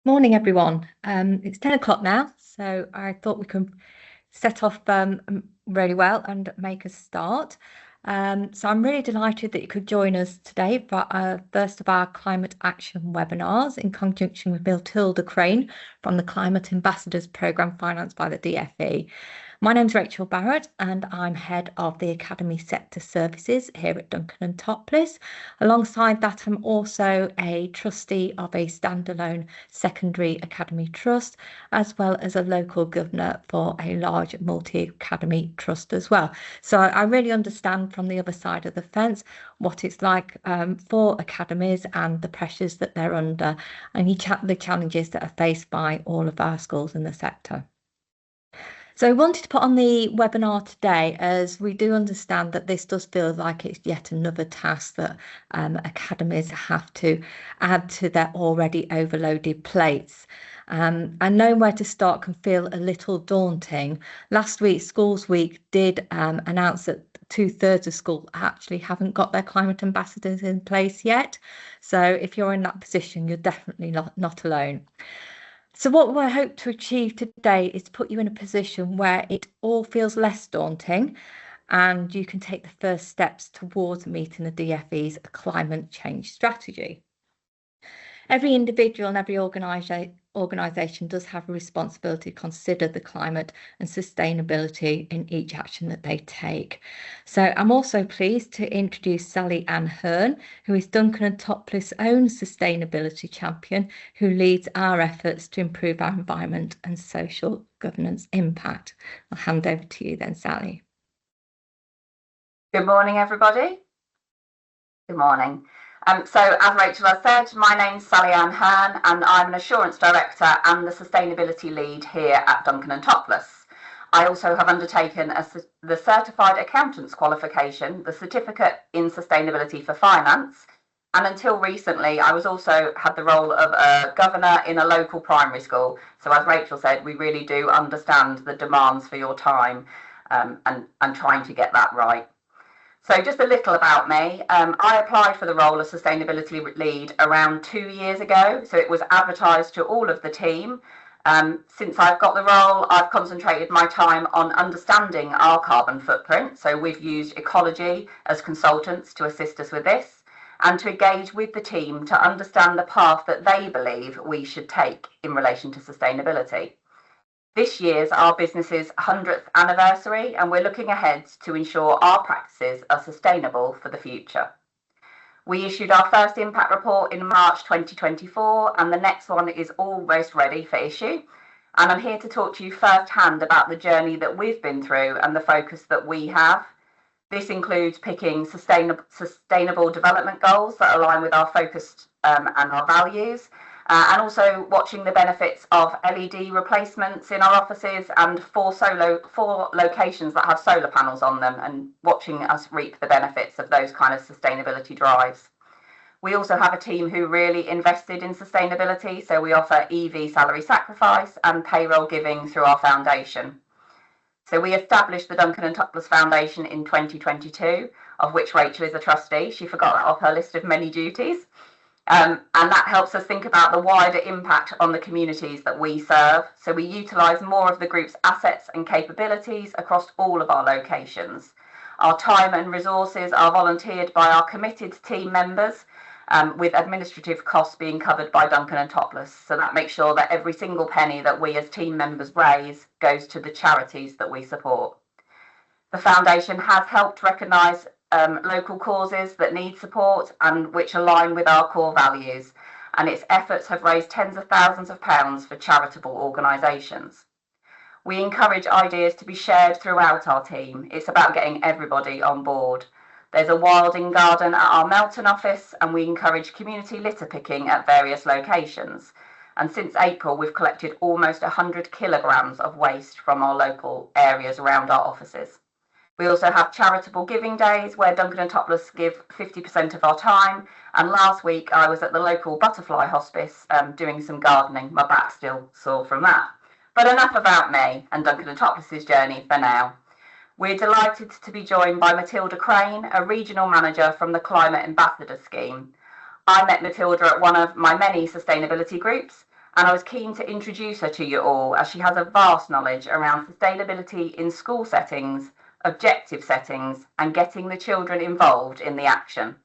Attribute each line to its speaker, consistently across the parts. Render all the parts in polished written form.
Speaker 1: Morning, everyone. It's 10 o'clock now, so I thought we could set off really well and make a start. So I'm really delighted that you could join us today for our first of our climate action webinars in conjunction with Matilda Crane from the Climate Ambassadors Programme financed by the DFE. My name's Rachel Barrett and I'm Head of the Academy Sector Services here at Duncan and Topless. Alongside that, I'm also a trustee of a standalone secondary academy trust, as well as a local governor for a large multi-academy trust as well. So I really understand from the other side of the fence what it's like for academies and the pressures that they're under and the challenges that are faced by all of our schools in the sector. So I wanted to put on the webinar today as we do understand that this does feel like it's yet another task that academies have to add to their already overloaded plates. And knowing where to start can feel a little daunting. Last week, Schools Week did announce that 2/3 of schools actually haven't got their climate ambassadors in place yet. So if you're in that position, you're definitely not alone. So what we hope to achieve today is to put you in a position where it all feels less daunting and you can take the first steps towards meeting the DFE's climate change strategy. Every individual and every organisation does have a responsibility to consider the climate and sustainability in each action that they take. So I'm also pleased to introduce Sally Ann Hurn, who is Duncan and Topless' own sustainability champion, who leads our efforts to improve our environment and social governance impact. I'll hand over to you then, Sally.
Speaker 2: Good morning, everybody. Good morning. So as Rachel has said, my name's Sally Ann Hurn and I'm an Assurance Director and the Sustainability Lead here at Duncan and Topless. I also have undertaken the Certified Accountants qualification, the Certificate in Sustainability for Finance, and until recently I also had the role of a governor in a local primary school. So as Rachel said, we really do understand the demands for your time and trying to get that right. So just a little about me. I applied for the role of Sustainability Lead around 2 years ago. So it was advertised to all of the team. Since I've got the role, I've concentrated my time on understanding our carbon footprint. So we've used Ecology as consultants to assist us with this and to engage with the team to understand the path that they believe we should take in relation to sustainability. This year's our business's 100th anniversary and we're looking ahead to ensure our practices are sustainable for the future. We issued our first impact report in March 2024 and the next one is almost ready for issue. And I'm here to talk to you firsthand about the journey that we've been through and the focus that we have. This includes picking sustainable development goals that align with our focus and our values. And also watching the benefits of LED replacements in our offices and four locations that have solar panels on them and watching us reap the benefits of those kind of sustainability drives. We also have a team who really invested in sustainability, so we offer EV salary sacrifice and payroll giving through our foundation. So we established the Duncan and Topless Foundation in 2022, of which Rachel is a trustee. She forgot that off her list of many duties. And that helps us think about the wider impact on the communities that we serve. So we utilise more of the group's assets and capabilities across all of our locations. Our time and resources are volunteered by our committed team members, with administrative costs being covered by Duncan and Topless. So that makes sure that every single penny that we as team members raise goes to the charities that we support. The foundation has helped recognise local causes that need support and which align with our core values, and its efforts have raised tens of thousands of pounds for charitable organisations. We encourage ideas to be shared throughout our team. It's about getting everybody on board. There's a wilding garden at our Melton office and we encourage community litter picking at various locations. And since April, we've collected almost 100 kilograms of waste from our local areas around our offices. We also have charitable giving days where Duncan and Topless give 50% of our time. And last week I was at the local butterfly hospice doing some gardening. My back's still sore from that. But enough about me and Duncan and Topless's journey for now. We're delighted to be joined by Matilda Crane, a regional manager from the Climate Ambassador Scheme. I met Matilda at one of my many sustainability groups and I was keen to introduce her to you all as she has a vast knowledge around sustainability in school settings, objective settings, and getting the children involved in the action.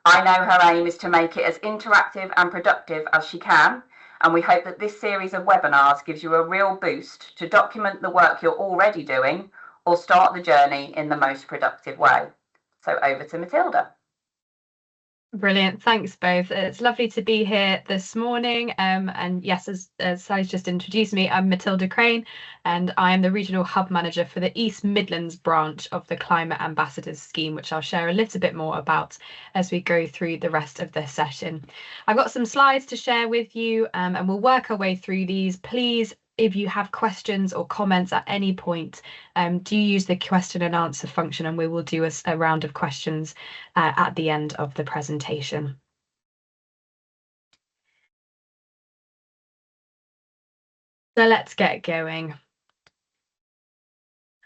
Speaker 2: I know her aim is to make it as interactive and productive as she can, and we hope that this series of webinars gives you a real boost to document the work you're already doing or start the journey in the most productive way. So over to Matilda.
Speaker 3: Brilliant. Thanks both. It's lovely to be here this morning. And yes, as Sally's just introduced me, I'm Matilda Crane, and I am the Regional Hub Manager for the East Midlands branch of the Climate Ambassadors Scheme, which I'll share a little bit more about as we go through the rest of this session. I've got some slides to share with you, and we'll work our way through these. Please, if you have questions or comments at any point, do use the question and answer function, and we will do a round of questions at the end of the presentation. So let's get going.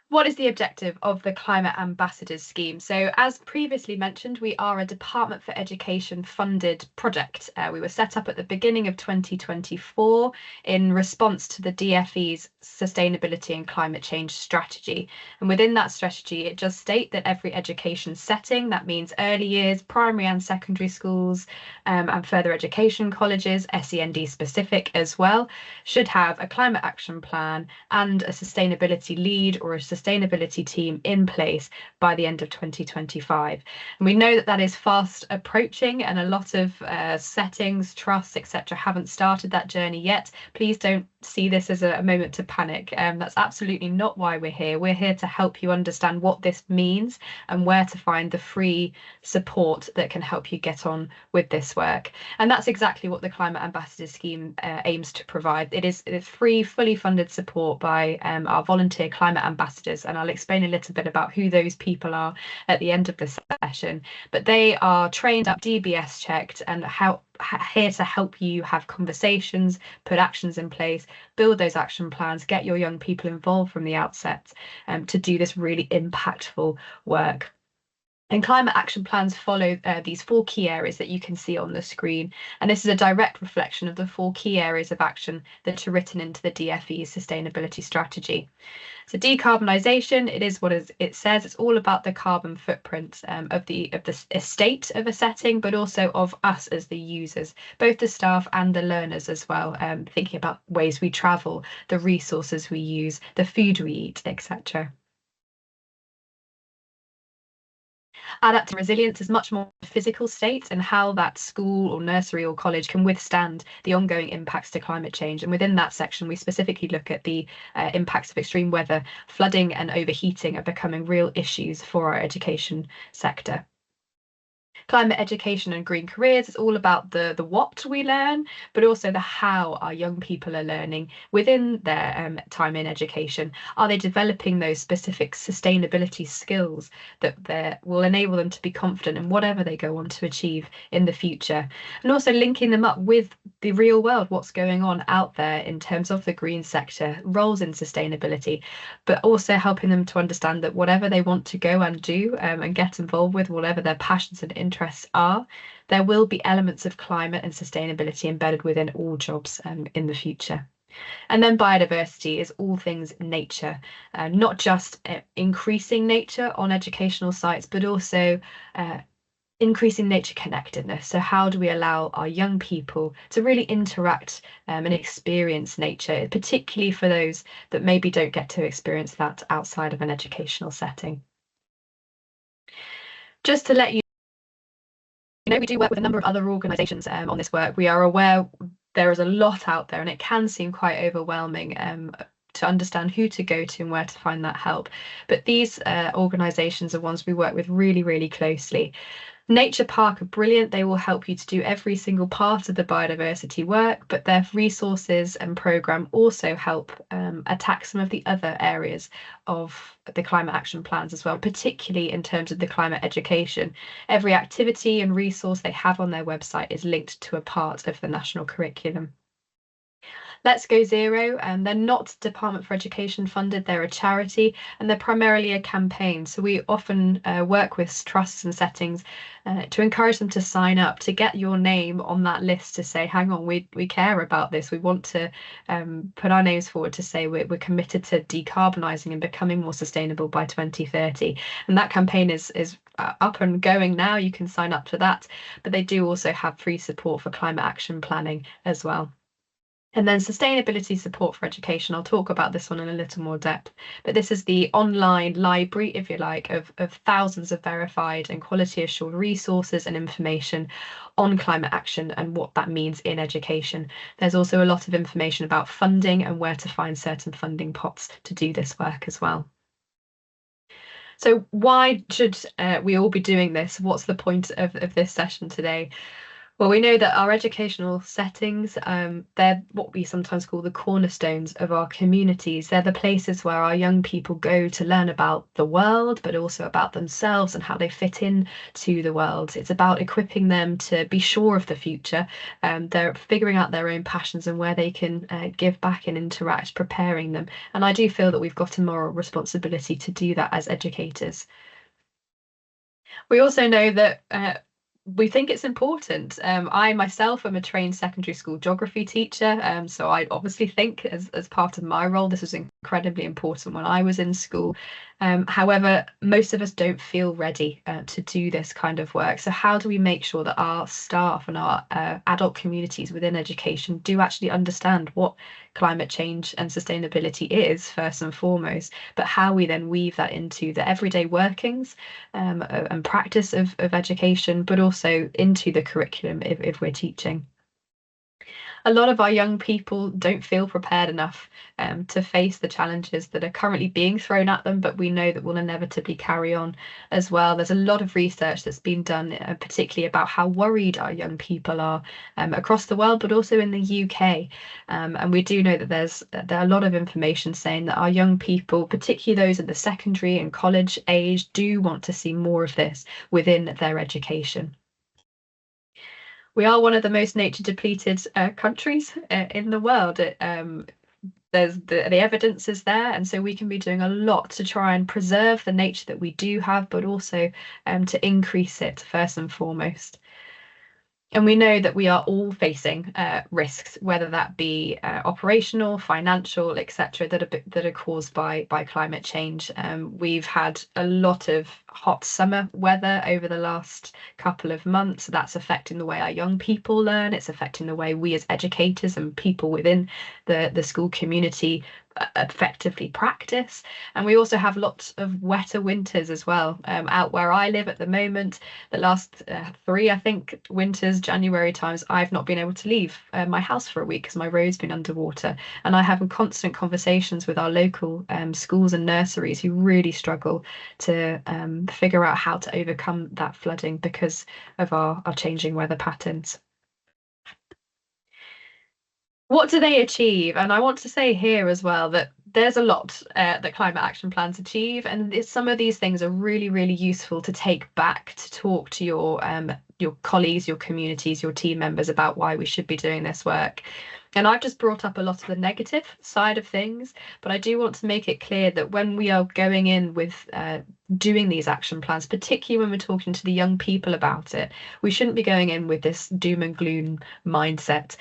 Speaker 3: What is the objective of the Climate Ambassadors Scheme? So as previously mentioned, we are a Department for Education funded project. We were set up at the beginning of 2024 in response to the DfE's Sustainability and Climate Change Strategy. And within that strategy, it does state that every education setting, that means early years, primary and secondary schools, and further education colleges, SEND specific as well, should have a climate action plan and a sustainability lead or a sustainability team in place by the end of 2025. And we know that that is fast approaching, and a lot of settings, trusts, etc. haven't started that journey yet. Please don't see this as a moment to panic. That's absolutely not why we're here. We're here to help you understand what this means and where to find the free support that can help you get on with this work. And that's exactly what the Climate Ambassador Scheme aims to provide. It is free, fully funded support by our volunteer climate ambassadors, and I'll explain a little bit about who those people are at the end of the session. But they are trained up, DBS checked, and here to help you have conversations, put actions in place, build those action plans, get your young people involved from the outset, to do this really impactful work. And climate action plans follow these 4 key areas that you can see on the screen. And this is a direct reflection of the 4 key areas of action that are written into the DfE's sustainability strategy. So decarbonisation, it is what it says. It's all about the carbon footprint of the estate of a setting, but also of us as the users, both the staff and the learners as well, thinking about ways we travel, the resources we use, the food we eat, etc. Adaptive resilience is much more physical state and how that school or nursery or college can withstand the ongoing impacts to climate change. And within that section, we specifically look at the impacts of extreme weather. Flooding and overheating are becoming real issues for our education sector. Climate education and green careers is all about the what we learn, but also the how our young people are learning within their time in education. Are they developing those specific sustainability skills that will enable them to be confident in whatever they go on to achieve in the future? And also linking them up with the real world, what's going on out there in terms of the green sector, roles in sustainability, but also helping them to understand that whatever they want to go and do and get involved with, whatever their passions and interests are, there will be elements of climate and sustainability embedded within all jobs in the future. And then biodiversity is all things nature, not just increasing nature on educational sites, but also increasing nature connectedness. So how do we allow our young people to really interact and experience nature, particularly for those that maybe don't get to experience that outside of an educational setting? Just to let you know, we do work with a number of other organisations on this work. We are aware there is a lot out there, and it can seem quite overwhelming to understand who to go to and where to find that help. But these organisations are ones we work with really, really closely. Nature Park are brilliant. They will help you to do every single part of the biodiversity work, but their resources and programme also help attack some of the other areas of the climate action plans as well, particularly in terms of the climate education. Every activity and resource they have on their website is linked to a part of the national curriculum. Let's Go Zero, and they're not Department for Education funded, they're a charity, and they're primarily a campaign. So we often work with trusts and settings to encourage them to sign up, to get your name on that list, to say, hang on, we care about this. We want to put our names forward to say we're committed to decarbonising and becoming more sustainable by 2030. And that campaign is up and going now. You can sign up to that, but they do also have free support for climate action planning as well. And then sustainability support for education. I'll talk about this one in a little more depth, but this is the online library, if you like, of thousands of verified and quality assured resources and information on climate action and what that means in education. There's also a lot of information about funding and where to find certain funding pots to do this work as well. So why should we all be doing this? What's the point of this session today? Well, we know that our educational settings, they're what we sometimes call the cornerstones of our communities. They're the places where our young people go to learn about the world, but also about themselves and how they fit in to the world. It's about equipping them to be sure of the future. They're figuring out their own passions and where they can give back and interact, preparing them. And I do feel that we've got a moral responsibility to do that as educators. We also know that we think it's important. I myself am a trained secondary school geography teacher, so I obviously think as part of my role, this was incredibly important when I was in school. However, most of us don't feel ready to do this kind of work. So how do we make sure that our staff and our adult communities within education do actually understand what climate change and sustainability is, first and foremost, but how we then weave that into the everyday workings and practice of education, but also into the curriculum if we're teaching. A lot of our young people don't feel prepared enough to face the challenges that are currently being thrown at them, but we know that will inevitably carry on as well. There's a lot of research that's been done, particularly about how worried our young people are across the world, but also in the UK. And we do know that there are a lot of information saying that our young people, particularly those at the secondary and college age, do want to see more of this within their education. We are one of the most nature depleted countries in the world. There's the evidence is there, and so we can be doing a lot to try and preserve the nature that we do have, but also to increase it first and foremost. And we know that we are all facing risks, whether that be operational, financial, etc., that are caused by climate change. We've had a lot of hot summer weather over the last couple of months. That's affecting the way our young people learn. It's affecting the way we as educators and people within the school community effectively practice. And we also have lots of wetter winters as well. Out where I live at the moment, the last 3, I think, winters, January times, I've not been able to leave my house for a week because my road's been underwater. And I have constant conversations with our local schools and nurseries who really struggle to figure out how to overcome that flooding because of our changing weather patterns. What do they achieve? And I want to say here as well that there's a lot that climate action plans achieve, and some of these things are really, really useful to take back to talk to your colleagues, your communities, your team members about why we should be doing this work. And I've just brought up a lot of the negative side of things, but I do want to make it clear that when we are going in with doing these action plans, particularly when we're talking to the young people about it, we shouldn't be going in with this doom and gloom mindset.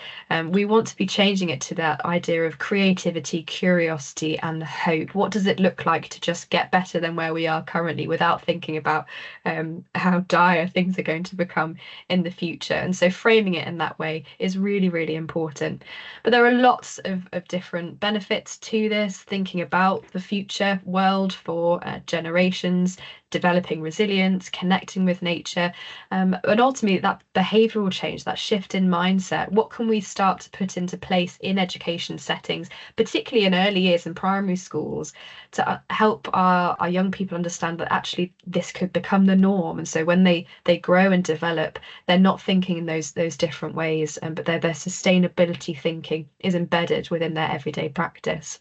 Speaker 3: We want to be changing it to that idea of creativity, curiosity, and hope. What does it look like to just get better than where we are currently without thinking about how dire things are going to become in the future? And so framing it in that way is really, really important. But there are lots of different benefits to this, thinking about the future world for generations, developing resilience, connecting with nature, and ultimately that behavioural change, that shift in mindset. What can we start to put into place in education settings, particularly in early years in primary schools, to help our young people understand that actually this could become the norm? And so when they grow and develop, they're not thinking in those different ways, but their sustainability thinking is embedded within their everyday practice.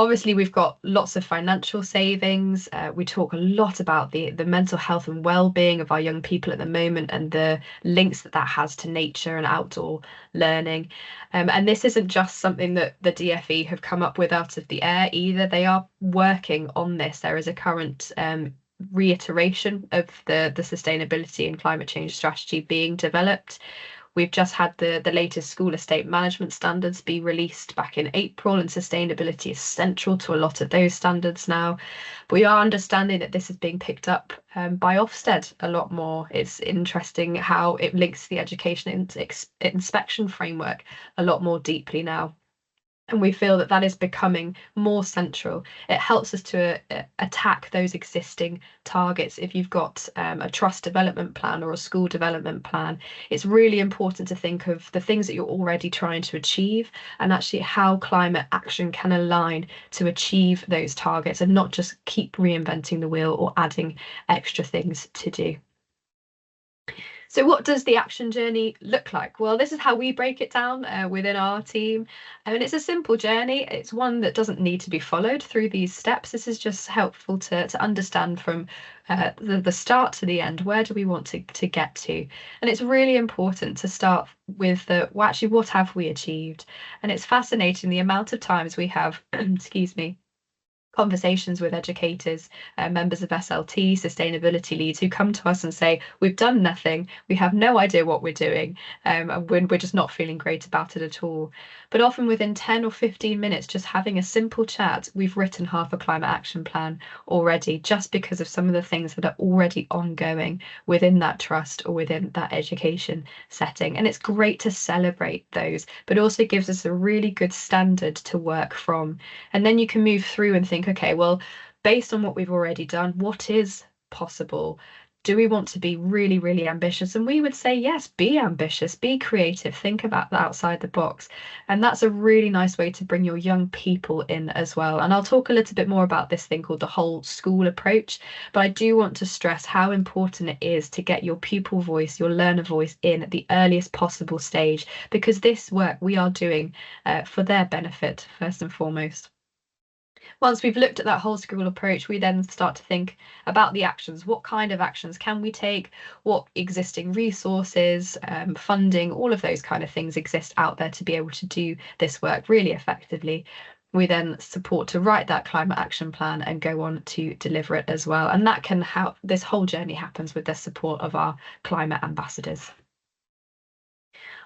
Speaker 3: Obviously, we've got lots of financial savings. We talk a lot about the mental health and well-being of our young people at the moment, and the links that has to nature and outdoor learning. And this isn't just something that the DFE have come up with out of the air either. They are working on this. There is a current reiteration of the sustainability and climate change strategy being developed. We've just had the latest school estate management standards be released back in April, and sustainability is central to a lot of those standards now. But we are understanding that this is being picked up by Ofsted a lot more. It's interesting how it links the education inspection framework a lot more deeply now. And we feel that is becoming more central. It helps us to attack those existing targets. If you've got a trust development plan or a school development plan, it's really important to think of the things that you're already trying to achieve, and actually how climate action can align to achieve those targets, and not just keep reinventing the wheel or adding extra things to do. So what does the action journey look like? Well, this is how we break it down within our team. I mean, it's a simple journey. It's one that doesn't need to be followed through these steps. This is just helpful to understand from the start to the end. Where do we want to get to? And it's really important to start with well, actually, what have we achieved? And it's fascinating the amount of times we have, excuse me, conversations with educators, members of SLT, sustainability leads, who come to us and say, we've done nothing, we have no idea what we're doing, and we're just not feeling great about it at all. But often within 10 or 15 minutes, just having a simple chat, we've written half a climate action plan already, just because of some of the things that are already ongoing within that trust or within that education setting. And it's great to celebrate those, but also gives us a really good standard to work from. And then you can move through and think, okay, well, based on what we've already done, what is possible? Do we want to be really, really ambitious? And we would say, yes, be ambitious, be creative, think about outside the box. And that's a really nice way to bring your young people in as well. And I'll talk a little bit more about this thing called the whole school approach, but I do want to stress how important it is to get your pupil voice, your learner voice in at the earliest possible stage, because this work we are doing for their benefit, first and foremost. Once we've looked at that whole school approach, we then start to think about the actions. What kind of actions can we take? What existing resources, funding, all of those kind of things exist out there to be able to do this work really effectively. We then support to write that climate action plan and go on to deliver it as well. And that can help. This whole journey happens with the support of our climate ambassadors.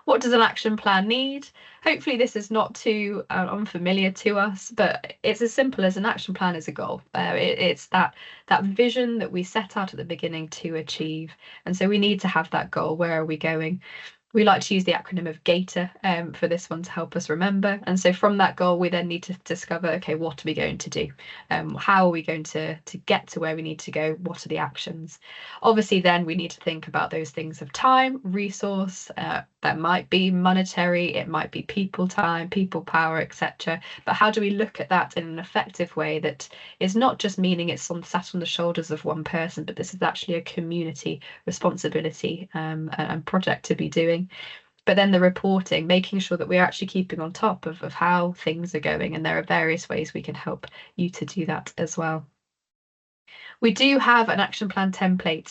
Speaker 3: What does an action plan need? Hopefully this is not too unfamiliar to us, but it's as simple as an action plan is a goal. It's that vision that we set out at the beginning to achieve. And so we need to have that goal. Where are we going? We like to use the acronym of GATOR for this one to help us remember. And so from that goal, we then need to discover, okay, what are we going to do? How are we going to get to where we need to go? What are the actions? Obviously, then we need to think about those things of time, resource, that might be monetary, it might be people time, people power, etc. But how do we look at that in an effective way that is not just meaning it's sat on the shoulders of one person, but this is actually a community responsibility and project to be doing. But then the reporting, making sure that we're actually keeping on top of how things are going, and there are various ways we can help you to do that as well. We do have an action plan template.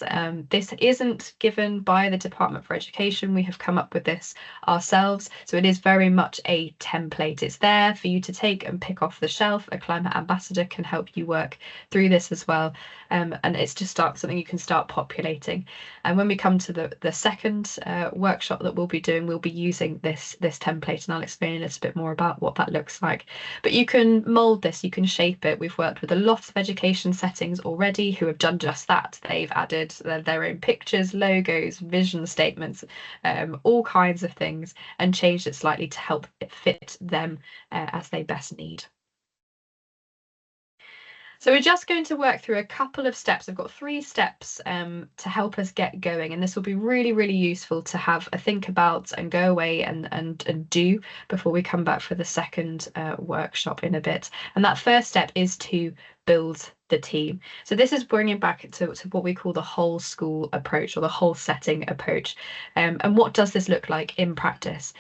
Speaker 3: This isn't given by the Department for Education. We have come up with this ourselves. So it is very much a template. It's there for you to take and pick off the shelf. A climate ambassador can help you work through this as well. And it's just something you can start populating. And when we come to the second workshop that we'll be doing, we'll be using this template, and I'll explain a little bit more about what that looks like. But you can mold this, you can shape it. We've worked with a lot of education settings already who have done just that. They've added their own pictures, logos, vision statements, all kinds of things, and changed it slightly to help it fit them as they best need. So we're just going to work through a couple of steps. I've got 3 steps to help us get going, and this will be really, really useful to have a think about and go away and do before we come back for the second workshop in a bit. And that first step is to build the team. So this is bringing back to what we call the whole school approach, or the whole setting approach. And what does this look like in practice?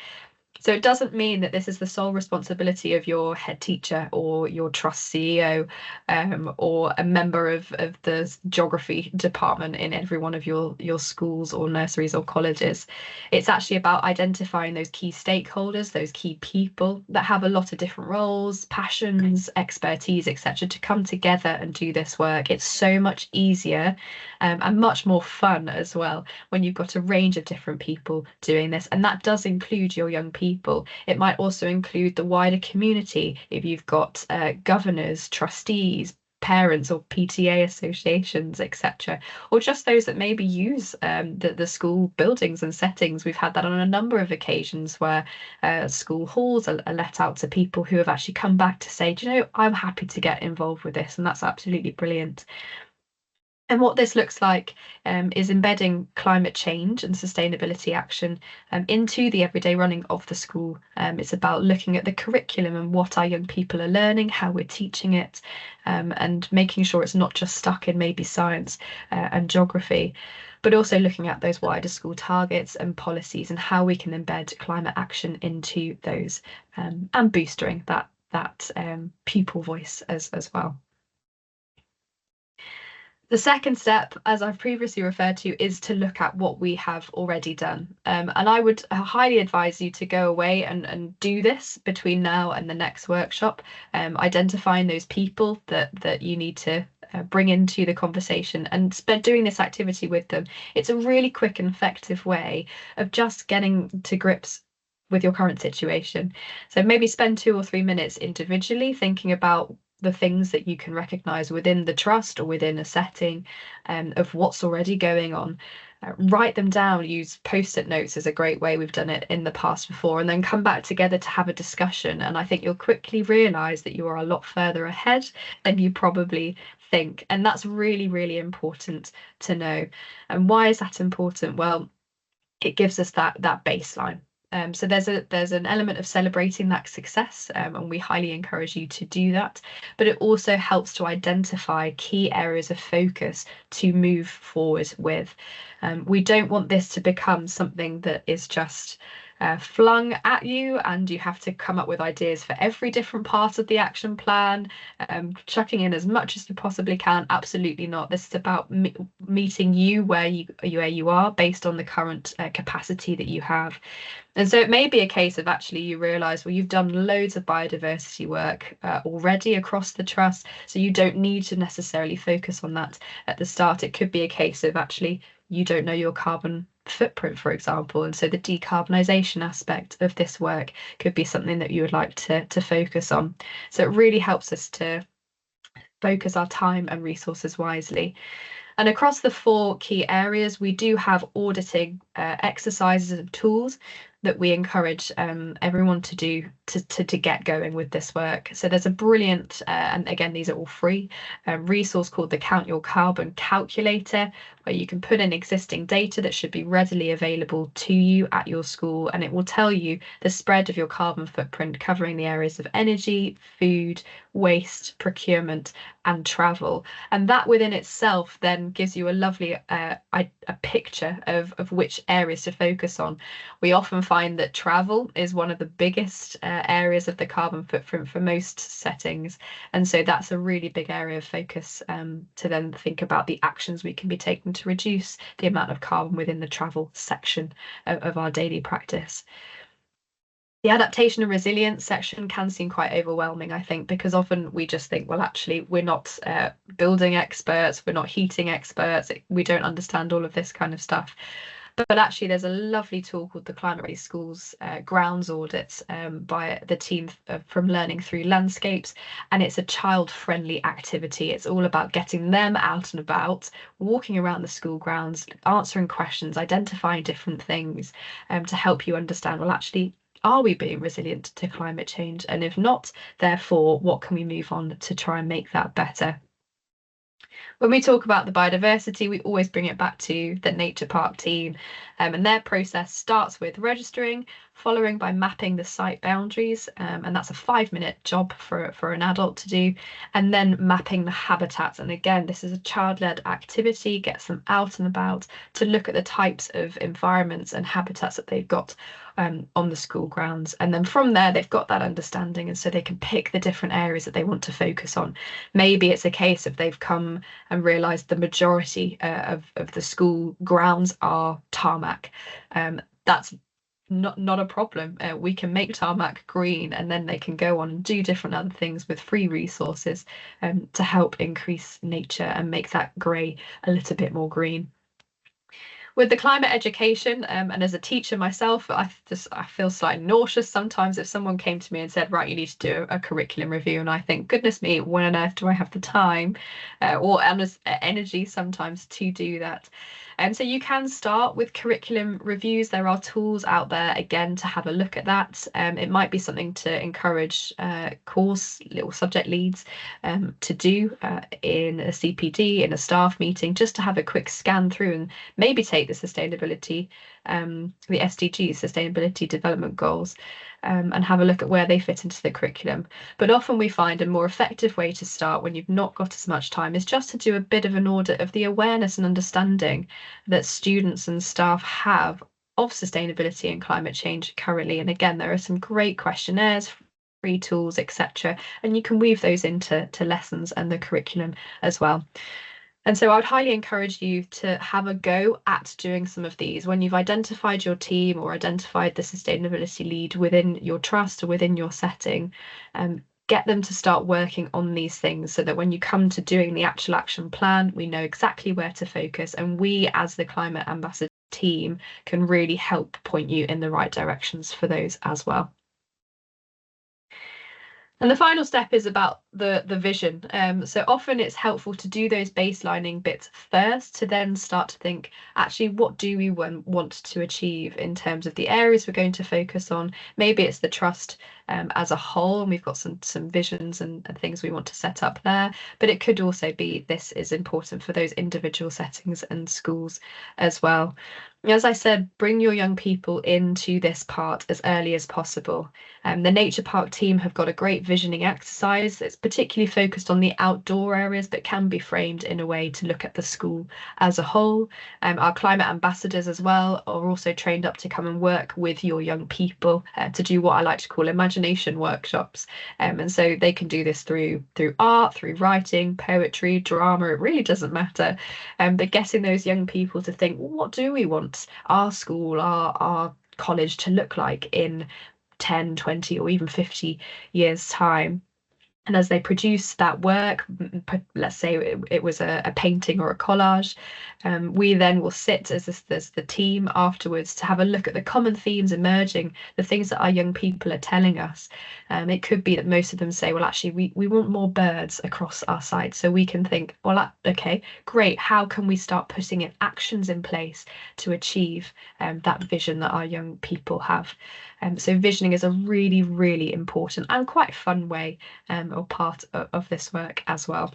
Speaker 3: So it doesn't mean that this is the sole responsibility of your head teacher or your trust CEO, or a member of the geography department in every one of your schools or nurseries or colleges. It's actually about identifying those key stakeholders, those key people that have a lot of different roles, passions, expertise, etc., to come together and do this work. It's so much easier and much more fun as well when you've got a range of different people doing this. And that does include your young people. It might also include the wider community if you've got governors, trustees, parents or PTA associations, etc., or just those that maybe use the school buildings and settings. We've had that on a number of occasions where school halls are let out to people who have actually come back to say, do you know, I'm happy to get involved with this, and that's absolutely brilliant. And what this looks like is embedding climate change and sustainability action into the everyday running of the school. It's about looking at the curriculum and what our young people are learning, how we're teaching it, and making sure it's not just stuck in maybe science and geography, but also looking at those wider school targets and policies and how we can embed climate action into those, and boosting that pupil voice as well. The second step, as I've previously referred to, is to look at what we have already done. And I would highly advise you to go away and do this between now and the next workshop, identifying those people that you need to bring into the conversation and spend doing this activity with them. It's a really quick and effective way of just getting to grips with your current situation. So maybe spend 2 or 3 minutes individually thinking about the things that you can recognize within the trust or within a setting of what's already going on. Write them down, use post-it notes is a great way. We've done it in the past before, and then come back together to have a discussion. And I think you'll quickly realize that you are a lot further ahead than you probably think. And that's really, really important to know. And why is that important? Well, it gives us that baseline. So there's an element of celebrating that success, and we highly encourage you to do that. But it also helps to identify key areas of focus to move forward with. We don't want this to become something that is just flung at you and you have to come up with ideas for every different part of the action plan, chucking in as much as you possibly can. Absolutely not. This is about meeting you where you are based on the current capacity that you have. And so it may be a case of actually you realise, well, you've done loads of biodiversity work already across the trust, so you don't need to necessarily focus on that at the start. It could be a case of actually you don't know your carbon footprint, for example, and so the decarbonisation aspect of this work could be something that you would like to focus on. So it really helps us to focus our time and resources wisely. And across the 4 key areas, we do have auditing exercises and tools that we encourage everyone to do to get going with this work. So there's a brilliant, and again, these are all free, resource called the Count Your Carbon Calculator, where you can put in existing data that should be readily available to you at your school, and it will tell you the spread of your carbon footprint covering the areas of energy, food, waste, procurement, and travel. And that within itself then gives you a lovely a picture of which areas to focus on. We often find that travel is one of the biggest areas of the carbon footprint for most settings, and so that's a really big area of focus to then think about the actions we can be taking to reduce the amount of carbon within the travel section of our daily practice. The adaptation and resilience section can seem quite overwhelming, I think, because often we just think, well, actually, we're not building experts, we're not heating experts, we don't understand all of this kind of stuff. But actually, there's a lovely tool called the Climate Ready Schools grounds audits by the team from Learning Through Landscapes. And it's a child-friendly activity. It's all about getting them out and about, walking around the school grounds, answering questions, identifying different things to help you understand, well, actually, are we being resilient to climate change? And if not, therefore, what can we move on to try and make that better? When we talk about the biodiversity, we always bring it back to the Nature Park team, and their process starts with registering, following by mapping the site boundaries, and that's a 5-minute job for an adult to do, and then mapping the habitats. And again, this is a child-led activity, gets them out and about to look at the types of environments and habitats that they've got on the school grounds. And then from there, they've got that understanding, and so they can pick the different areas that they want to focus on. Maybe it's a case of they've come and realised the majority of the school grounds are tarmac. That's not a problem. We can make tarmac green, and then they can go on and do different other things with free resources to help increase nature and make that grey a little bit more green. With the climate education, and as a teacher myself, I feel slightly nauseous sometimes if someone came to me and said, right, you need to do a curriculum review, and I think, goodness me, when on earth do I have the time or energy sometimes to do that? And so you can start with curriculum reviews. There are tools out there, again, to have a look at that. It might be something to encourage course little subject leads to do in a CPD, in a staff meeting, just to have a quick scan through and maybe take the sustainability, the SDGs, Sustainability Development Goals, and have a look at where they fit into the curriculum. But often we find a more effective way to start when you've not got as much time is just to do a bit of an audit of the awareness and understanding that students and staff have of sustainability and climate change currently. And again, there are some great questionnaires, free tools, etc., and you can weave those into lessons and the curriculum as well. And so I would highly encourage you to have a go at doing some of these. When you've identified your team or identified the sustainability lead within your trust or within your setting, get them to start working on these things so that when you come to doing the actual action plan, we know exactly where to focus, and we as the Climate Ambassador team can really help point you in the right directions for those as well. And the final step is about the vision. So often it's helpful to do those baselining bits first to then start to think, actually, what do we want to achieve in terms of the areas we're going to focus on? Maybe it's the trust as a whole, and we've got some visions and things we want to set up there. But it could also be this is important for those individual settings and schools as well. As I said, bring your young people into this part as early as possible. The Nature Park team have got a great visioning exercise that's particularly focused on the outdoor areas, but can be framed in a way to look at the school as a whole. Our climate ambassadors as well are also trained up to come and work with your young people to do what I like to call imagination workshops. And so they can do this through art, through writing, poetry, drama, it really doesn't matter. But getting those young people to think, well, what do we want our school, our college to look like in 10, 20 or even 50 years time? And as they produce that work, let's say it was a painting or a collage, we then will sit as the team afterwards to have a look at the common themes emerging, the things that our young people are telling us. It could be that most of them say, well, actually, we want more birds across our site. So we can think, well, okay, great. How can we start putting in actions in place to achieve that vision that our young people have? So visioning is a really, really important and quite fun way or part of this work as well.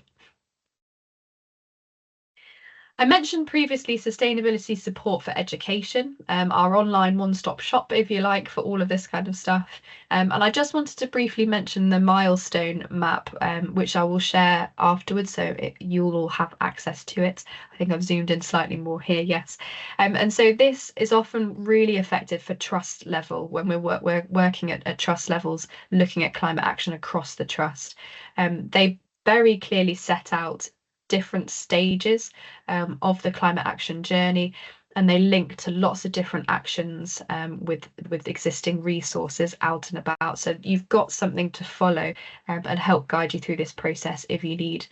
Speaker 3: I mentioned previously sustainability support for education, our online one-stop shop, if you like, for all of this kind of stuff. And I just wanted to briefly mention the milestone map, which I will share afterwards, so you'll all have access to it. I think I've zoomed in slightly more here, yes. And so this is often really effective for trust level when we're working at trust levels, looking at climate action across the trust. They very clearly set out different stages of the climate action journey, and they link to lots of different actions with existing resources out and about, so you've got something to follow and help guide you through this process if you need.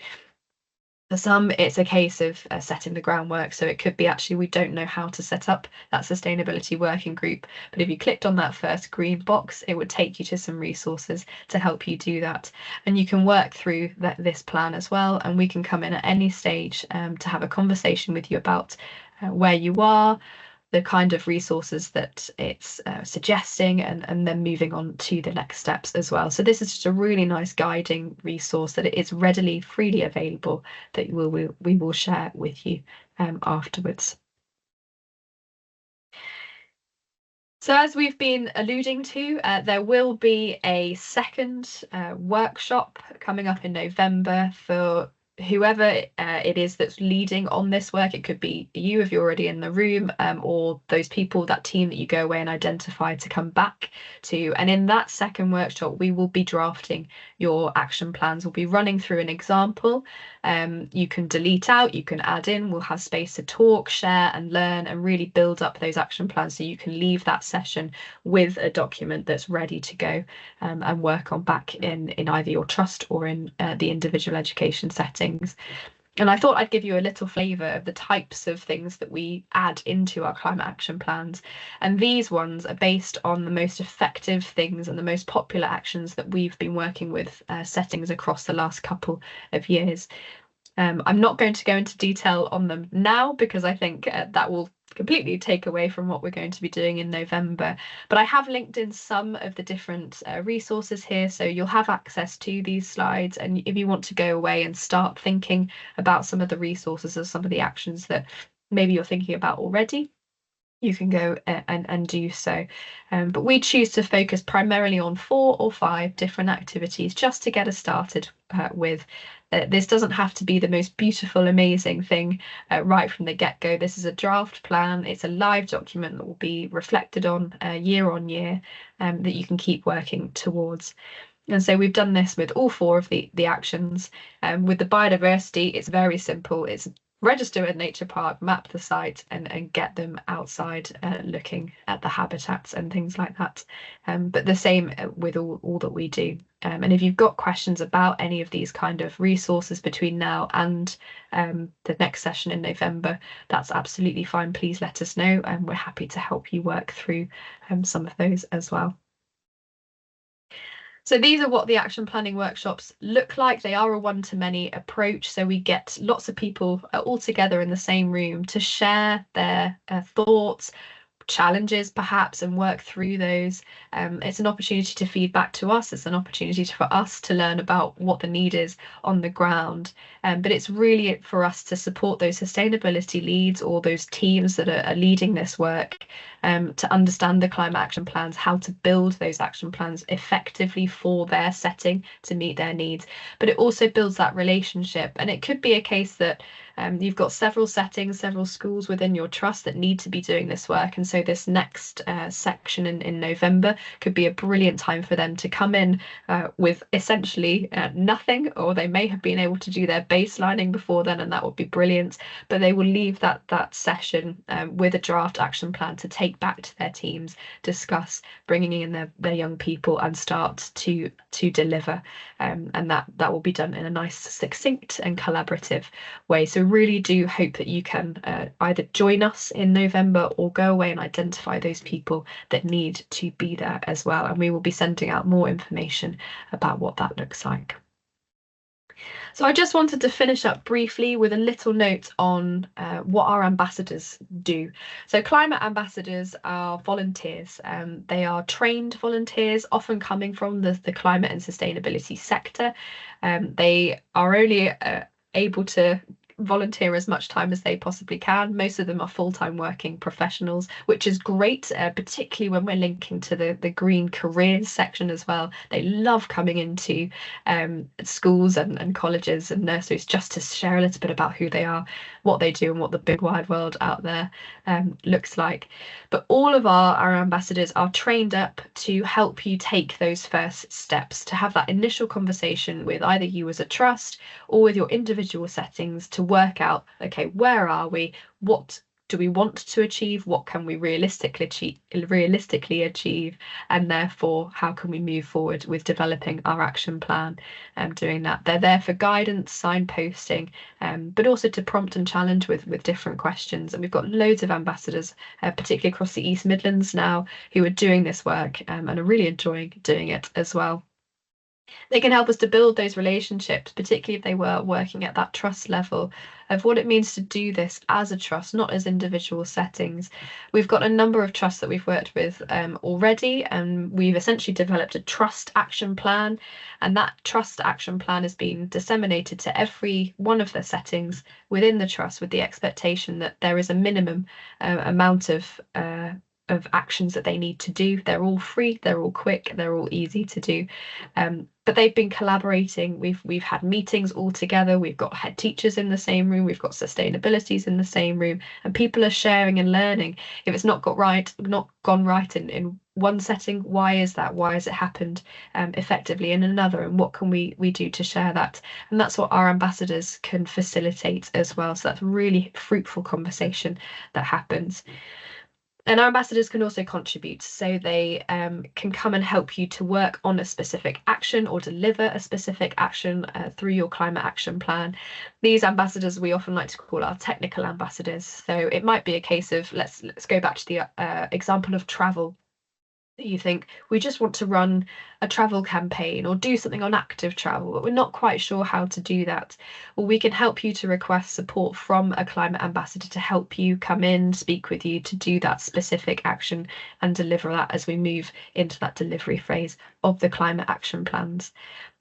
Speaker 3: For some, it's a case of setting the groundwork. So it could be actually we don't know how to set up that sustainability working group. But if you clicked on that first green box, it would take you to some resources to help you do that. And you can work through this plan as well. And we can come in at any stage to have a conversation with you about where you are, the kind of resources that it's suggesting, and then moving on to the next steps as well. So this is just a really nice guiding resource that it is readily, freely available that we will share with you afterwards. So as we've been alluding to, there will be a second workshop coming up in November for whoever it is that's leading on this work. It could be you if you're already in the room, or those people, that team that you go away and identify to come back to. And in that second workshop, we will be drafting your action plans. We'll be running through an example. You can delete out, you can add in. We'll have space to talk, share and learn and really build up those action plans so you can leave that session with a document that's ready to go and work on back in either your trust or in the individual education settings. And I thought I'd give you a little flavour of the types of things that we add into our climate action plans. And these ones are based on the most effective things and the most popular actions that we've been working with settings across the last couple of years. I'm not going to go into detail on them now because I think that will completely take away from what we're going to be doing in November. But I have linked in some of the different resources here, so you'll have access to these slides. And if you want to go away and start thinking about some of the resources or some of the actions that maybe you're thinking about already, you can go and do so. But we choose to focus primarily on 4 or 5 different activities just to get us started with. This doesn't have to be the most beautiful, amazing thing right from the get-go. This is a draft plan. It's a live document that will be reflected on year, that you can keep working towards. And so we've done this with all 4 of the actions. With the biodiversity, it's very simple. It's register at Nature Park, map the site and get them outside looking at the habitats and things like that. But the same with all that we do. And if you've got questions about any of these kind of resources between now and the next session in November, that's absolutely fine. Please let us know and we're happy to help you work through some of those as well. So these are what the action planning workshops look like. They are a one-to-many approach. So we get lots of people all together in the same room to share their thoughts, challenges perhaps, and work through those. It's an opportunity to feed back to us. It's an opportunity for us to learn about what the need is on the ground. But it's really for us to support those sustainability leads or those teams that are leading this work to understand the climate action plans, how to build those action plans effectively for their setting to meet their needs. But it also builds that relationship. And it could be a case that you've got several settings, several schools within your trust that need to be doing this work. And so this next section in November could be a brilliant time for them to come in with essentially nothing, or they may have been able to do their baselining before then, and that would be brilliant. But they will leave that session with a draft action plan to take back to their teams, discuss, bringing in their young people and start to deliver. And that will be done in a nice, succinct and collaborative way. So really do hope that you can either join us in November or go away and identify those people that need to be there as well. And we will be sending out more information about what that looks like. So I just wanted to finish up briefly with a little note on what our ambassadors do. So climate ambassadors are volunteers. They are trained volunteers, often coming from the climate and sustainability sector. They are only able to volunteer as much time as they possibly can. Most of them are full-time working professionals, which is great, particularly when we're linking to the green careers section as well. They love coming into schools and colleges and nurseries just to share a little bit about who they are, what they do and what the big wide world out there looks like. But all of our ambassadors are trained up to help you take those first steps, to have that initial conversation with either you as a trust or with your individual settings to work out, okay, where are we? What do we want to achieve? What can we realistically achieve? And therefore, how can we move forward with developing our action plan and doing that? They're there for guidance, signposting, but also to prompt and challenge with different questions. And we've got loads of ambassadors, particularly across the East Midlands now, who are doing this work and are really enjoying doing it as well. They can help us to build those relationships, particularly if they were working at that trust level, of what it means to do this as a trust, not as individual settings. We've got a number of trusts that we've worked with already, and we've essentially developed a trust action plan, and that trust action plan has been disseminated to every one of the settings within the trust, with the expectation that there is a minimum amount of actions that they need to do. They're all free, they're all quick, they're all easy to do. But they've been collaborating. We've had meetings all together. We've got head teachers in the same room. We've got sustainabilities in the same room, and people are sharing and learning. If it's not gone right in one setting, why is that? Why has it happened effectively in another? And what can we do to share that? And that's what our ambassadors can facilitate as well. So that's really fruitful conversation that happens. And our ambassadors can also contribute, so they can come and help you to work on a specific action or deliver a specific action through your climate action plan. These ambassadors we often like to call our technical ambassadors. So it might be a case of, let's go back to the example of travel. You think we just want to run a travel campaign or do something on active travel, but we're not quite sure how to do that. Well, we can help you to request support from a climate ambassador to help you come in, speak with you to do that specific action and deliver that as we move into that delivery phase of the climate action plans.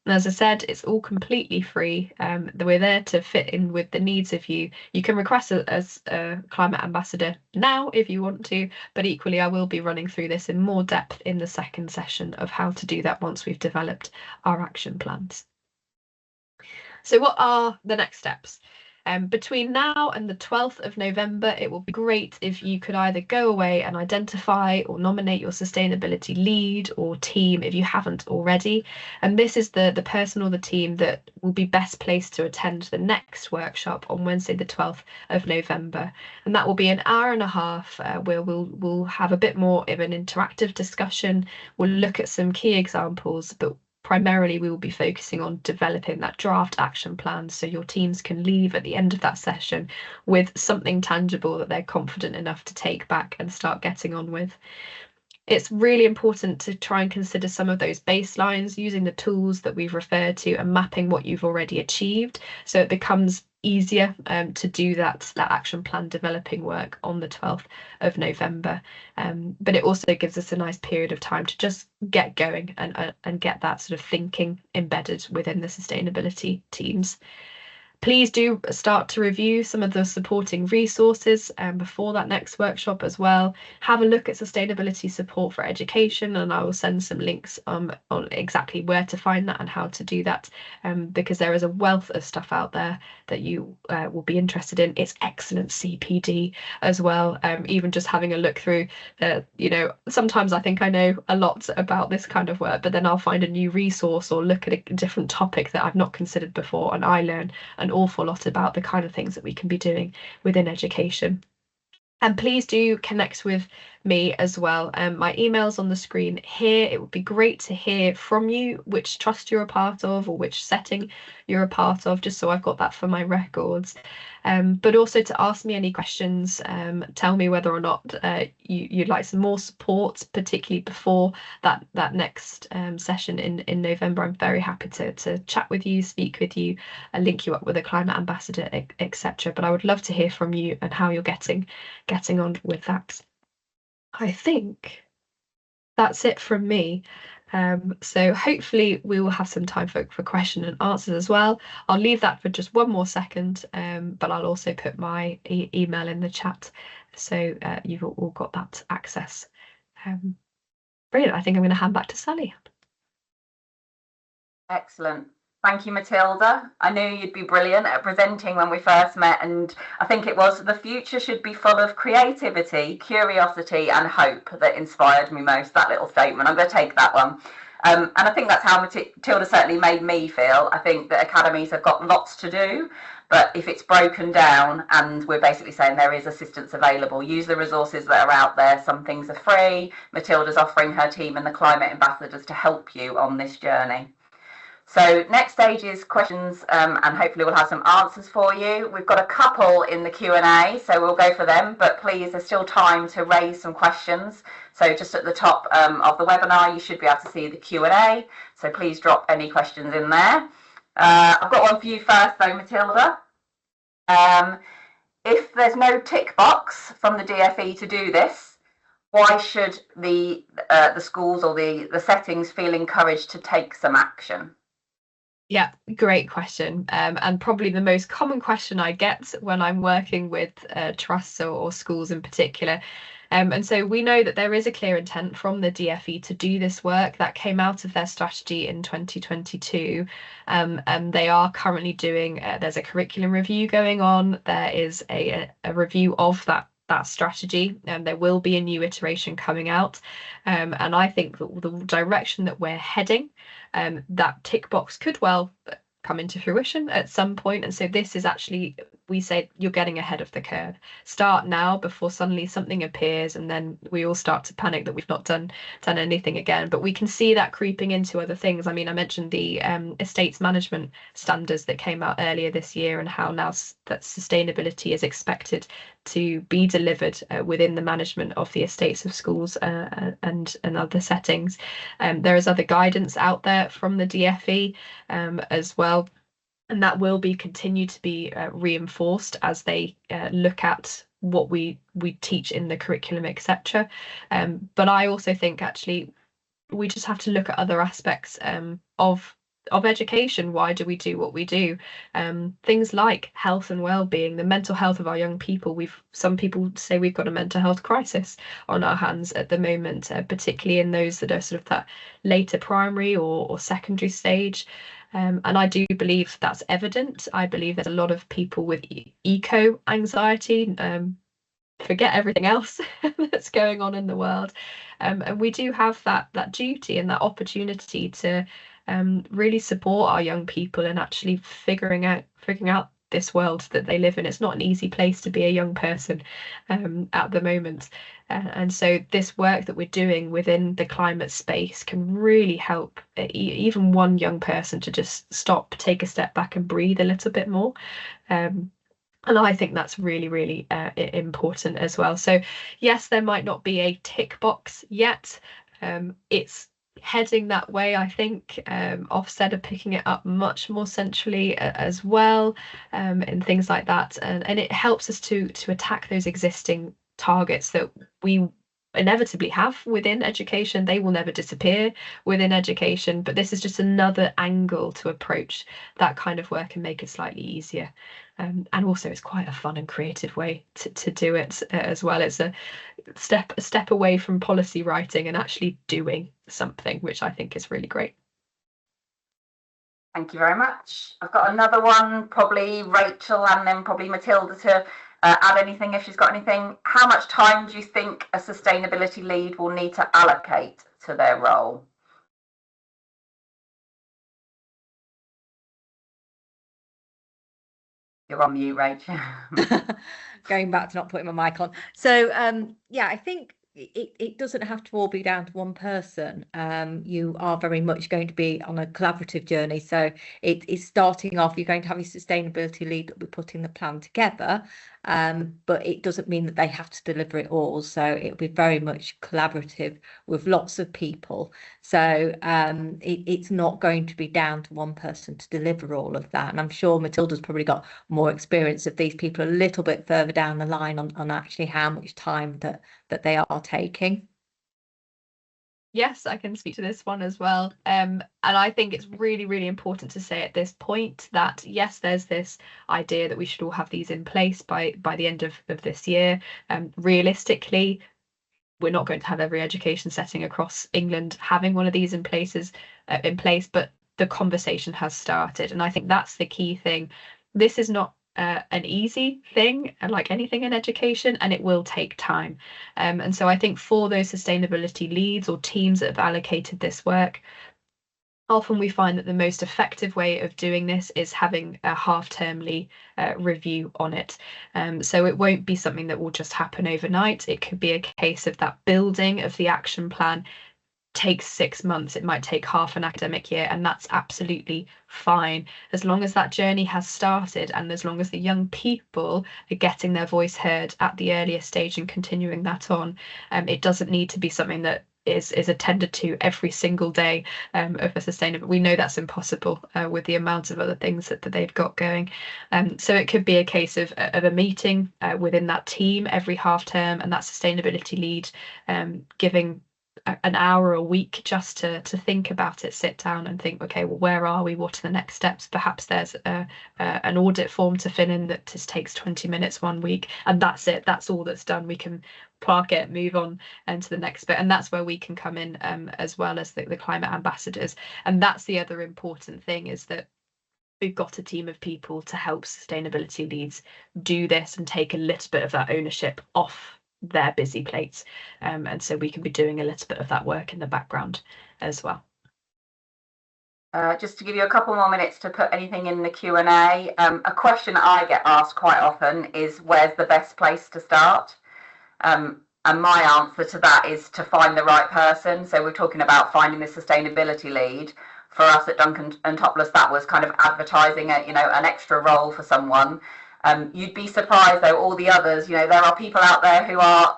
Speaker 3: And as I said, it's all completely free. We're there to fit in with the needs of you. You can request as a climate ambassador now if you want to, but equally I will be running through this in more depth in the second session of how to do that once we've developed our action plans. So what are the next steps? Between now and the 12th of November, it will be great if you could either go away and identify or nominate your sustainability lead or team if you haven't already. And this is the person or the team that will be best placed to attend the next workshop on Wednesday, the 12th of November. And that will be an hour and a half where we'll have a bit more of an interactive discussion. We'll look at some key examples, but primarily we will be focusing on developing that draft action plan so your teams can leave at the end of that session with something tangible that they're confident enough to take back and start getting on with. It's really important to try and consider some of those baselines using the tools that we've referred to and mapping what you've already achieved, so it becomes easier to do that action plan developing work on the 12th of November. But it also gives us a nice period of time to just get going and get that sort of thinking embedded within the sustainability teams. Please do start to review some of the supporting resources before that next workshop as well. Have a look at sustainability support for education, and I will send some links on exactly where to find that and how to do that, because there is a wealth of stuff out there that you will be interested in. It's excellent CPD as well. Even just having a look through, sometimes I think I know a lot about this kind of work, but then I'll find a new resource or look at a different topic that I've not considered before, and I learn an awful lot about the kind of things that we can be doing within education. And please do connect with me as well. My email's on the screen here. It would be great to hear from you, which trust you're a part of or which setting you're a part of, just so I've got that for my records. But also to ask me any questions, tell me whether or not you'd like some more support, particularly before that next session in November. I'm very happy to chat with you, speak with you, link you up with a climate ambassador, etc. But I would love to hear from you and how you're getting on with that. I think that's it from me. So hopefully we will have some time for question and answers as well. I'll leave that for just one more second, but I'll also put my email in the chat, so you've all got that access. Brilliant. I think I'm going to hand back to Sally.
Speaker 2: Excellent. Thank you, Matilda. I knew you'd be brilliant at presenting when we first met, and I think it was the future should be full of creativity, curiosity and hope that inspired me most, that little statement. I'm going to take that one. And I think that's how Matilda certainly made me feel. I think that academies have got lots to do, but if it's broken down and we're basically saying there is assistance available, use the resources that are out there. Some things are free. Matilda's offering her team and the climate ambassadors to help you on this journey. So next stage is questions, and hopefully we'll have some answers for you. We've got a couple in the Q&A, so we'll go for them, but please, there's still time to raise some questions. So just at the top of the webinar, you should be able to see the Q&A, so please drop any questions in there. I've got one for you first though, Matilda. If there's no tick box from the DFE to do this, why should the schools or the settings feel encouraged to take some action?
Speaker 3: Yeah, great question. And probably the most common question I get when I'm working with trusts or schools in particular. And so we know that there is a clear intent from the DFE to do this work that came out of their strategy in 2022. And they are currently doing, there's a curriculum review going on. There is a review of that strategy, and there will be a new iteration coming out. And I think that the direction that we're heading, that tick box could well come into fruition at some point. And so this is actually, we say, you're getting ahead of the curve. Start now before suddenly something appears and then we all start to panic that we've not done anything again. But we can see that creeping into other things. I mean, I mentioned the estates management standards that came out earlier this year, and how now that sustainability is expected to be delivered within the management of the estates of schools and other settings. There is other guidance out there from the DFE as well, and that will be continue to be reinforced as they look at what we teach in the curriculum, etc. But I also think actually we just have to look at other aspects of education. Why do we do what we do? Things like health and well-being, the mental health of our young people. Some people say we've got a mental health crisis on our hands at the moment, particularly in those that are sort of that later primary or secondary stage. And I do believe that's evident. I believe there's a lot of people with eco anxiety, forget everything else that's going on in the world. And we do have that duty and that opportunity to really support our young people in actually figuring out this world that they live in. It's not an easy place to be a young person at the moment. And so this work that we're doing within the climate space can really help even one young person to just stop, take a step back and breathe a little bit more. And I think that's really, really important as well. So yes, there might not be a tick box yet. It's heading that way, I think. Ofsted are picking it up much more centrally as well, and things like that. And it helps us to attack those existing targets that we inevitably have within education. They will never disappear within education, but this is just another angle to approach that kind of work and make it slightly easier. And also it's quite a fun and creative way to do it as well. It's a step away from policy writing and actually doing something, which I think is really great.
Speaker 2: Thank you very much. I've got another one, probably Rachel and then probably Matilda to add anything if she's got anything. How much time do you think a sustainability lead will need to allocate to their role? You're on mute, Rachel.
Speaker 1: Going back to not putting my mic on. So yeah, I think it doesn't have to all be down to one person. You are very much going to be on a collaborative journey. So it's starting off, you're going to have your sustainability lead that will be putting the plan together, but it doesn't mean that they have to deliver it all. So it'll be very much collaborative with lots of people. So it's not going to be down to one person to deliver all of that. And I'm sure Matilda's probably got more experience of these people a little bit further down the line on actually how much time that they are taking.
Speaker 3: Yes, I can speak to this one as well. And I think it's really, really important to say at this point that, yes, there's this idea that we should all have these in place by the end of this year. Realistically, we're not going to have every education setting across England having one of these in place, but the conversation has started. And I think that's the key thing. This is not an easy thing, like anything in education, and it will take time. And so I think for those sustainability leads or teams that have allocated this work, often we find that the most effective way of doing this is having a half-termly review on it. So it won't be something that will just happen overnight. It could be a case of that building of the action plan takes 6 months. It might take half an academic year, and that's absolutely fine, as long as that journey has started and as long as the young people are getting their voice heard at the earliest stage and continuing that on. It doesn't need to be something that is attended to every single day of a sustainable. We know that's impossible with the amount of other things that they've got going. So it could be a case of a meeting within that team every half term, and that sustainability lead giving an hour a week just to think about it, sit down and think, okay, well, where are we? What are the next steps? Perhaps there's an audit form to fill in that just takes 20 minutes one week, and that's it. That's all that's done. We can park it, move on and to the next bit. And that's where we can come in as well as the climate ambassadors. And that's the other important thing, is that we've got a team of people to help sustainability leads do this and take a little bit of that ownership off their busy plates. And so we can be doing a little bit of that work in the background as well.
Speaker 2: Just to give you a couple more minutes to put anything in the Q&A. A question I get asked quite often is, where's the best place to start? And my answer to that is to find the right person. So we're talking about finding the sustainability lead. For us at Duncan and Topless, that was kind of advertising an extra role for someone. You'd be surprised though, all the others, there are people out there who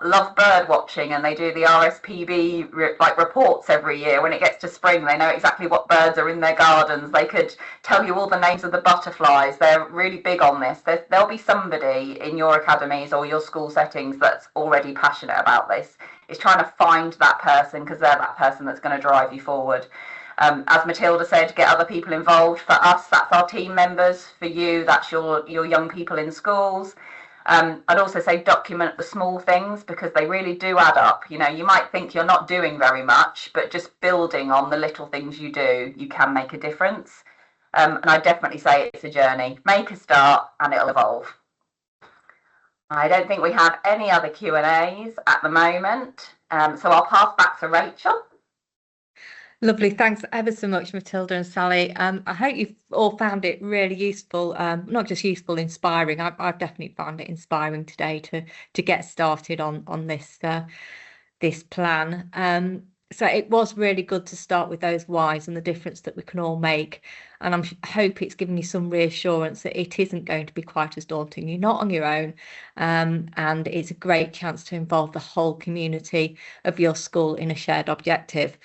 Speaker 2: love bird watching, and they do the RSPB reports every year. When it gets to spring, they know exactly what birds are in their gardens. They could tell you all the names of the butterflies. They're really big on this. There'll be somebody in your academies or your school settings that's already passionate about this. It's trying to find that person, because they're that person that's going to drive you forward. As Matilda said, get other people involved. For us, that's our team members. For you, that's your young people in schools. I'd also say document the small things, because they really do add up. You might think you're not doing very much, but just building on the little things you do, you can make a difference. And I definitely say it's a journey. Make a start and it'll evolve. I don't think we have any other Q&As at the moment, so I'll pass back to Rachel.
Speaker 1: Lovely. Thanks ever so much, Matilda and Sally. I hope you've all found it really useful, not just useful, inspiring. I've definitely found it inspiring today to get started on this plan. So it was really good to start with those whys and the difference that we can all make. And I hope it's given you some reassurance that it isn't going to be quite as daunting. You're not on your own, and it's a great chance to involve the whole community of your school in a shared objective.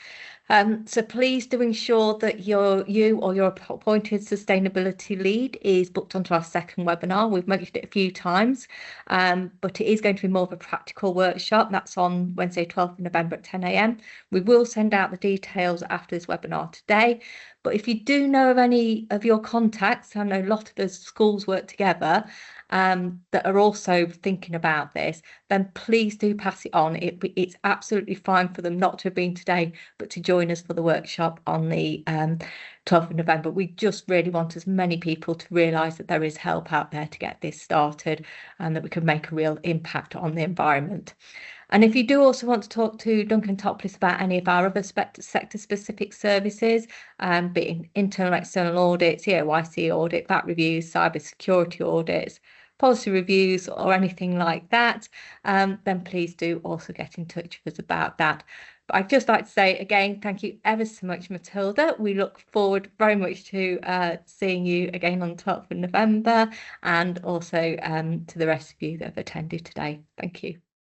Speaker 1: So please do ensure that you or your appointed sustainability lead is booked onto our second webinar. We've mentioned it a few times, but it is going to be more of a practical workshop. That's on Wednesday, 12th of November at 10 a.m. We will send out the details after this webinar today. But if you do know of any of your contacts, I know a lot of the schools work together, that are also thinking about this, then please do pass it on. It's absolutely fine for them not to have been today, but to join us for the workshop on the 12th of November. We just really want as many people to realise that there is help out there to get this started, and that we can make a real impact on the environment. And if you do also want to talk to Duncan Topless about any of our other sector-specific services, be it internal and external audits, EOYC audit, VAT reviews, cyber security audits, policy reviews, or anything like that, then please do also get in touch with us about that. But I'd just like to say again, thank you ever so much, Matilda. We look forward very much to seeing you again on 12th of November, and also to the rest of you that have attended today. Thank you.